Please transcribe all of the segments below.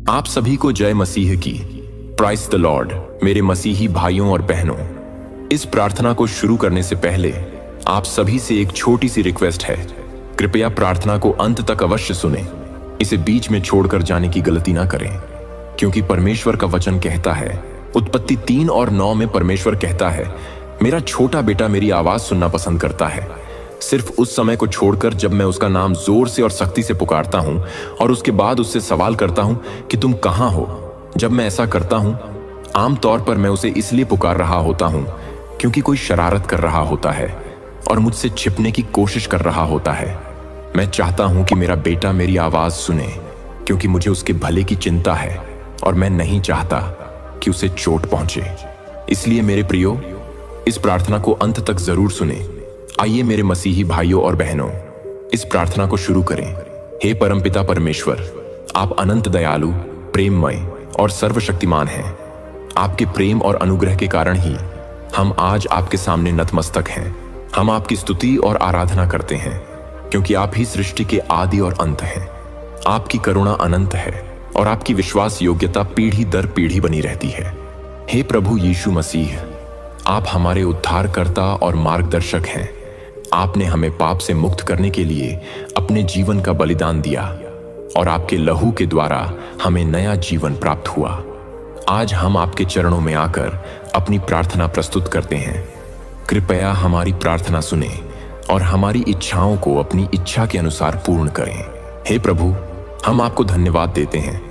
आप सभी को जय मसीह की। प्राइज द लॉर्ड मेरे मसीही भाइयों और बहनों। इस प्रार्थना को शुरू करने से पहले आप सभी से एक छोटी सी रिक्वेस्ट है। कृपया प्रार्थना को अंत तक अवश्य सुने। इसे बीच में छोड़कर जाने की गलती ना करें, क्योंकि परमेश्वर का वचन कहता है, उत्पत्ति 3 और 9 में परमेश्वर कहता है, मेरा छोटा बेटा मेरी आवाज सुनना पसंद करता है। सिर्फ उस समय को छोड़कर जब मैं उसका नाम जोर से और सख्ती से पुकारता हूं और उसके बाद उससे सवाल करता हूं कि तुम कहां हो। जब मैं ऐसा करता हूं, आमतौर पर मैं उसे इसलिए पुकार रहा होता हूं क्योंकि कोई शरारत कर रहा होता है और मुझसे छिपने की कोशिश कर रहा होता है। मैं चाहता हूं कि मेरा बेटा मेरी आवाज सुने, क्योंकि मुझे उसके भले की चिंता है और मैं नहीं चाहता कि उसे चोट पहुंचे। इसलिए मेरे प्रियो, इस प्रार्थना को अंत तक जरूर सुने। आइए मेरे मसीही भाइयों और बहनों, इस प्रार्थना को शुरू करें। हे परमपिता परमेश्वर, आप अनंत दयालु, प्रेममय और सर्वशक्तिमान हैं। आपके प्रेम और अनुग्रह के कारण ही हम आज आपके सामने नतमस्तक हैं। हम आपकी स्तुति और आराधना करते हैं, क्योंकि आप ही सृष्टि के आदि और अंत हैं। आपकी करुणा अनंत है और आपकी विश्वास योग्यता पीढ़ी दर पीढ़ी बनी रहती है। हे प्रभु यीशु मसीह, आप हमारे उद्धारकर्ता और मार्गदर्शक हैं। आपने हमें पाप से मुक्त करने के लिए अपने जीवन का बलिदान दिया और आपके लहू के द्वारा हमें नया जीवन प्राप्त हुआ। आज हम आपके चरणों में आकर अपनी प्रार्थना प्रस्तुत करते हैं। कृपया हमारी प्रार्थना सुने और हमारी इच्छाओं को अपनी इच्छा के अनुसार पूर्ण करें। हे प्रभु, हम आपको धन्यवाद देते हैं,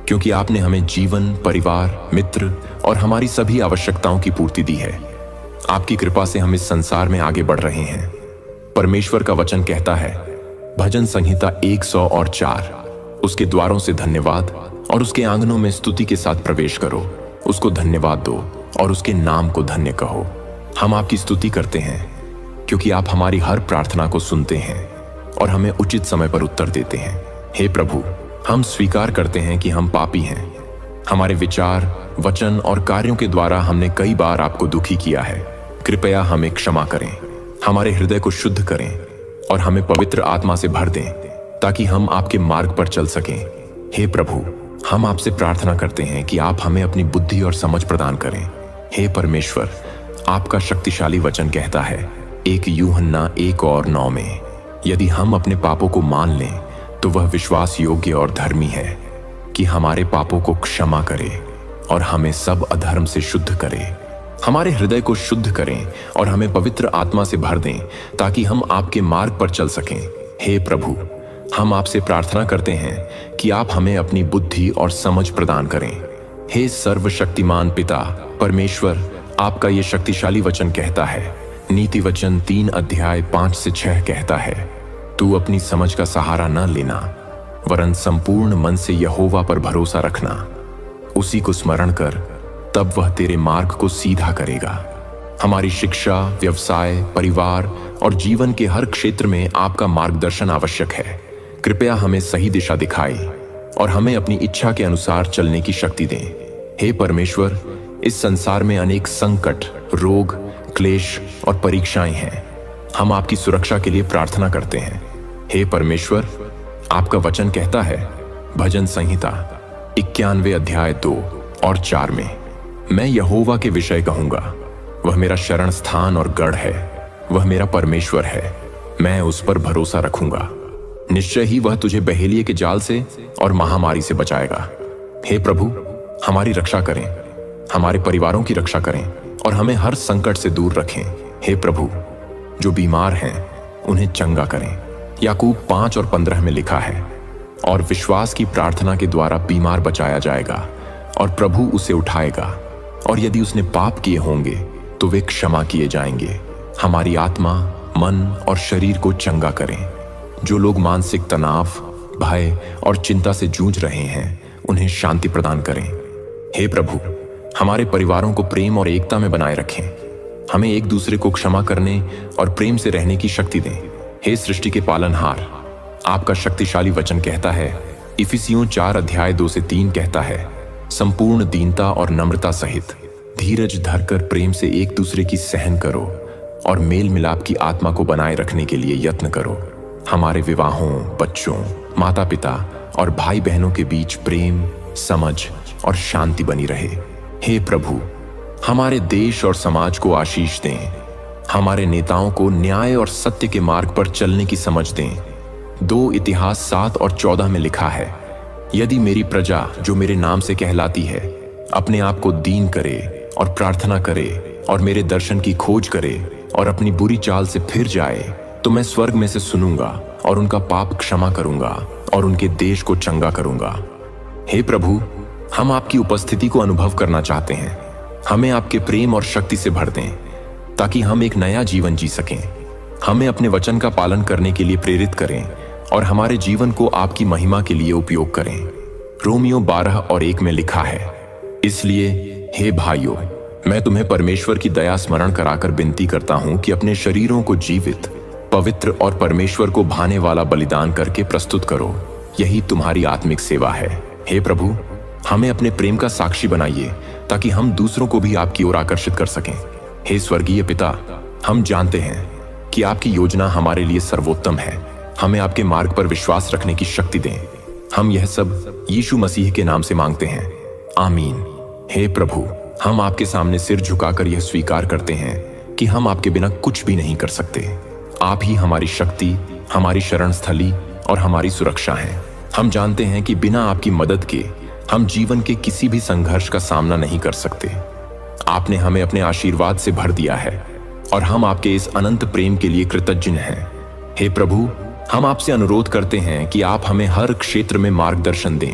क्योंकि आपने हमें जीवन, परिवार, मित्र और हमारी सभी आवश्यकताओं की पूर्ति दी है। आपकी कृपा से हम इस संसार में आगे बढ़ रहे हैं। परमेश्वर का वचन कहता है, भजन संहिता 104, उसके द्वारों से धन्यवाद और उसके आंगनों में स्तुति के साथ प्रवेश करो। उसको धन्यवाद दो और उसके नाम को धन्य कहो। हम आपकी स्तुति करते हैं, क्योंकि आप हमारी हर प्रार्थना को सुनते हैं और हमें उचित समय पर उत्तर देते हैं। हे प्रभु, हम स्वीकार करते हैं कि हम पापी हैं। हमारे विचार, वचन और कार्यों के द्वारा हमने कई बार आपको दुखी किया है। कृपया हमें क्षमा करें, हमारे हृदय को शुद्ध करें और हमें पवित्र आत्मा से भर दें, ताकि हम आपके मार्ग पर चल सकें। हे प्रभु, हम आपसे प्रार्थना करते हैं कि आप हमें अपनी बुद्धि और समझ प्रदान करें। हे परमेश्वर, आपका शक्तिशाली वचन कहता है 1 यूहन्ना 1 और 9 में, यदि हम अपने पापों को मान लें तो वह विश्वास योग्य और धर्मी है कि हमारे पापों को क्षमा करे और हमें सब अधर्म से शुद्ध करे। हमारे हृदय को शुद्ध करें और हमें पवित्र आत्मा से भर दें, ताकि हम आपके मार्ग पर चल सकें। हे प्रभु, हम आपसे प्रार्थना करते हैं कि आप हमें अपनी बुद्धि और समझ प्रदान करें। हे सर्वशक्तिमान पिता परमेश्वर, आपका ये शक्तिशाली वचन कहता है, नीति वचन 3 अध्याय 5 से 6 कहता है, तू अपनी समझ का सहारा न लेना, वरन संपूर्ण मन से यहोवा पर भरोसा रखना। उसी को स्मरण कर, तब वह तेरे मार्ग को सीधा करेगा। हमारी शिक्षा, व्यवसाय, परिवार और जीवन के हर क्षेत्र में आपका मार्गदर्शन आवश्यक है। कृपया हमें सही दिशा दिखाए और हमें अपनी इच्छा के अनुसार चलने की शक्ति दें। हे परमेश्वर, इस संसार में अनेक संकट, रोग, क्लेश और परीक्षाएं हैं। हम आपकी सुरक्षा के लिए प्रार्थना करते हैं। हे परमेश्वर, आपका वचन कहता है, भजन संहिता 91 अध्याय 2 और 4 में, मैं यहोवा के विषय कहूंगा, वह मेरा शरण स्थान और गढ़ है। वह मेरा परमेश्वर है, मैं उस पर भरोसा रखूंगा। निश्चय ही वह तुझे बहेलिये के जाल से और महामारी से बचाएगा। हे प्रभु, हमारी रक्षा करें, हमारे परिवारों की रक्षा करें और हमें हर संकट से दूर रखें। हे प्रभु, जो बीमार हैं उन्हें चंगा करें। याकूब 5 और 15 में लिखा है, और विश्वास की प्रार्थना के द्वारा बीमार बचाया जाएगा और प्रभु उसे उठाएगा, और यदि उसने पाप किए होंगे तो वे क्षमा किए जाएंगे। हमारी आत्मा, मन और शरीर को चंगा करें। जो लोग मानसिक तनाव, भय और चिंता से जूझ रहे हैं, उन्हें शांति प्रदान करें। हे प्रभु, हमारे परिवारों को प्रेम और एकता में बनाए रखें। हमें एक दूसरे को क्षमा करने और प्रेम से रहने की शक्ति दें। हे सृष्टि के पालनहार, आपका शक्तिशाली वचन कहता है, इफिसियों 4 अध्याय 2 से 3 कहता है, संपूर्ण दीनता और नम्रता सहित धीरज धरकर प्रेम से एक दूसरे की सहन करो और मेल मिलाप की आत्मा को बनाए रखने के लिए यत्न करो। हमारे विवाहों, बच्चों, माता पिता और भाई बहनों के बीच प्रेम, समझ और शांति बनी रहे। हे प्रभु, हमारे देश और समाज को आशीष दें। हमारे नेताओं को न्याय और सत्य के मार्ग पर चलने की समझ दें। 2 इतिहास 7 और 14 में लिखा है, यदि मेरी प्रजा जो मेरे नाम से कहलाती है अपने आप को दीन करे और प्रार्थना करे और मेरे दर्शन की खोज करे और अपनी बुरी चाल से फिर जाए, तो मैं स्वर्ग में से सुनूंगा और उनका पाप क्षमा करूंगा और उनके देश को चंगा करूंगा। हे प्रभु, हम आपकी उपस्थिति को अनुभव करना चाहते हैं। हमें आपके प्रेम और शक्ति से भर दें ताकि हम एक नया जीवन जी सकें। हमें अपने वचन का पालन करने के लिए प्रेरित करें और हमारे जीवन को आपकी महिमा के लिए उपयोग करें। रोमियो 12 और 1 में लिखा है, इसलिए हे भाइयों, मैं तुम्हें परमेश्वर की दया स्मरण कराकर विनती करता हूं कि अपने शरीरों को जीवित, पवित्र और परमेश्वर को भाने वाला बलिदान करके प्रस्तुत करो। यही तुम्हारी आत्मिक सेवा है। हे प्रभु, हमें अपने प्रेम का साक्षी बनाइए ताकि हम दूसरों को भी आपकी ओर आकर्षित कर सकें। हे स्वर्गीय पिता, हम जानते हैं कि आपकी योजना हमारे लिए सर्वोत्तम है। हमें आपके मार्ग पर विश्वास रखने की शक्ति दें। हम यह सब यीशु मसीह के नाम से मांगते हैं, आमीन। हे प्रभु, हम आपके सामने सिर झुकाकर यह स्वीकार करते हैं कि हम आपके बिना कुछ भी नहीं कर सकते। आप ही हमारी शक्ति, हमारी शरण स्थली और हमारी सुरक्षा हैं। हम जानते हैं कि बिना आपकी मदद के हम जीवन के किसी भी संघर्ष का सामना नहीं कर सकते। आपने हमें अपने आशीर्वाद से भर दिया है और हम आपके इस अनंत प्रेम के लिए कृतज्ञ हैं। हे प्रभु, हम आपसे अनुरोध करते हैं कि आप हमें हर क्षेत्र में मार्गदर्शन दें,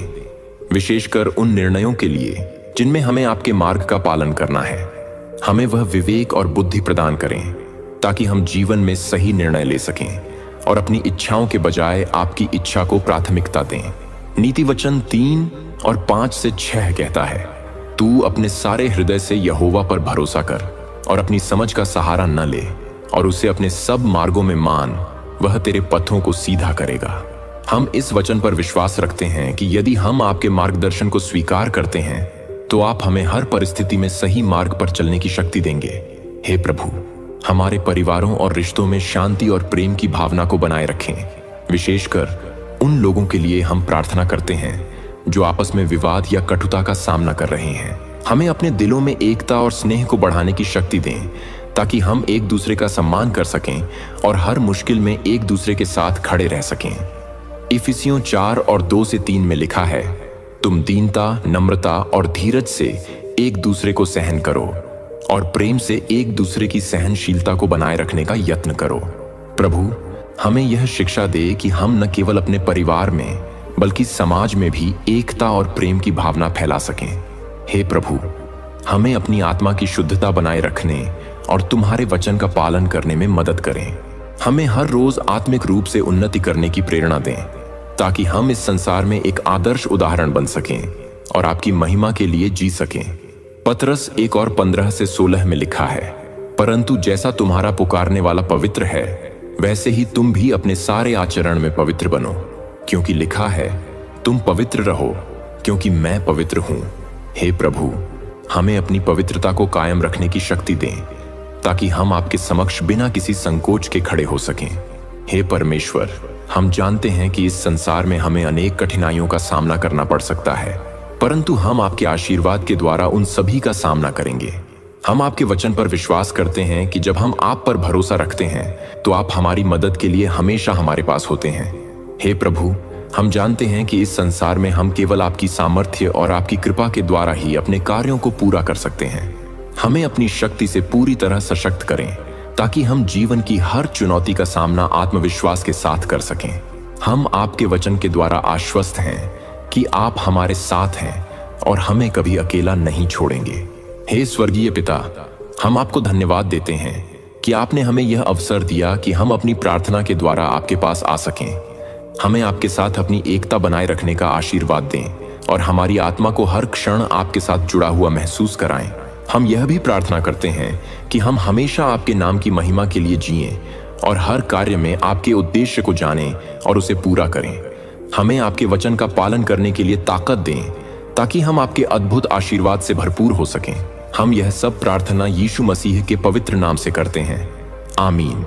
विशेषकर उन निर्णयों के लिए जिनमें हमें आपके मार्ग का पालन करना है। हमें वह विवेक और बुद्धि प्रदान करें ताकि हम जीवन में सही निर्णय ले सकें और अपनी इच्छाओं के बजाय आपकी इच्छा को प्राथमिकता दें। नीति वचन 3 और 5 से 6 कहता है, तू अपने सारे हृदय से यहोवा पर भरोसा कर और अपनी समझ का सहारा न ले और उसे अपने सब मार्गों में मान, वह तेरे पथों को सीधा करेगा। हम इस वचन पर विश्वास रखते हैं कि यदि हम आपके मार्गदर्शन को स्वीकार करते हैं तो आप हमें हर परिस्थिति में सही मार्ग पर चलने की शक्ति देंगे। हे प्रभु, हमारे परिवारों और रिश्तों में शांति और प्रेम की भावना को बनाए रखें। विशेषकर उन लोगों के लिए हम प्रार्थना करते हैं जो आपस में विवाद या कटुता का सामना कर रहे हैं। हमें अपने दिलों में एकता और स्नेह को बढ़ाने की शक्ति दें ताकि हम एक दूसरे का सम्मान कर सकें और हर मुश्किल में एक दूसरे के साथ खड़े रह सकें। इफिसियों 4 और 2 से 3 में लिखा है, तुम दीनता, नम्रता और धीरज से एक दूसरे को सहन करो और प्रेम से एक दूसरे की सहनशीलता को बनाए रखने का यत्न करो। प्रभु, हमें यह शिक्षा दे कि हम न केवल अपने परिवार में बल्कि समाज में भी एकता और प्रेम की भावना फैला सकें। हे प्रभु, हमें अपनी आत्मा की शुद्धता बनाए रखने और तुम्हारे वचन का पालन करने में मदद करें। हमें हर रोज आत्मिक रूप से उन्नति करने की प्रेरणा दें ताकि हम इस संसार में एक आदर्श उदाहरण बन सकें और आपकी महिमा के लिए जी सकें। पतरस 1 और 15 से 16 में लिखा है, परंतु जैसा तुम्हारा पुकारने वाला पवित्र है, वैसे ही तुम भी अपने सारे आचरण में पवित्र बनो, क्योंकि लिखा है, तुम पवित्र रहो क्योंकि मैं पवित्र हूं। हे प्रभु, हमें अपनी पवित्रता को कायम रखने की शक्ति दें ताकि हम आपके समक्ष बिना किसी संकोच के खड़े हो सकें। हे परमेश्वर, हम जानते हैं कि इस संसार में हमें अनेक कठिनाइयों का सामना करना पड़ सकता है, परंतु हम आपके आशीर्वाद के द्वारा उन सभी का सामना करेंगे। हम आपके वचन पर विश्वास करते हैं कि जब हम आप पर भरोसा रखते हैं तो आप हमारी मदद के लिए हमेशा हमारे पास होते हैं। हे प्रभु, हम जानते हैं कि इस संसार में हम केवल आपकी सामर्थ्य और आपकी कृपा के द्वारा ही अपने कार्यों को पूरा कर सकते हैं। हमें अपनी शक्ति से पूरी तरह सशक्त करें ताकि हम जीवन की हर चुनौती का सामना आत्मविश्वास के साथ कर सकें। हम आपके वचन के द्वारा आश्वस्त हैं कि आप हमारे साथ हैं और हमें कभी अकेला नहीं छोड़ेंगे। हे स्वर्गीय पिता, हम आपको धन्यवाद देते हैं कि आपने हमें यह अवसर दिया कि हम अपनी प्रार्थना के द्वारा आपके पास आ सकें। हमें आपके साथ अपनी एकता बनाए रखने का आशीर्वाद दें और हमारी आत्मा को हर क्षण आपके साथ जुड़ा हुआ महसूस कराएं। हम यह भी प्रार्थना करते हैं कि हम हमेशा आपके नाम की महिमा के लिए जिएं और हर कार्य में आपके उद्देश्य को जानें और उसे पूरा करें। हमें आपके वचन का पालन करने के लिए ताकत दें ताकि हम आपके अद्भुत आशीर्वाद से भरपूर हो सकें। हम यह सब प्रार्थना यीशु मसीह के पवित्र नाम से करते हैं, आमीन।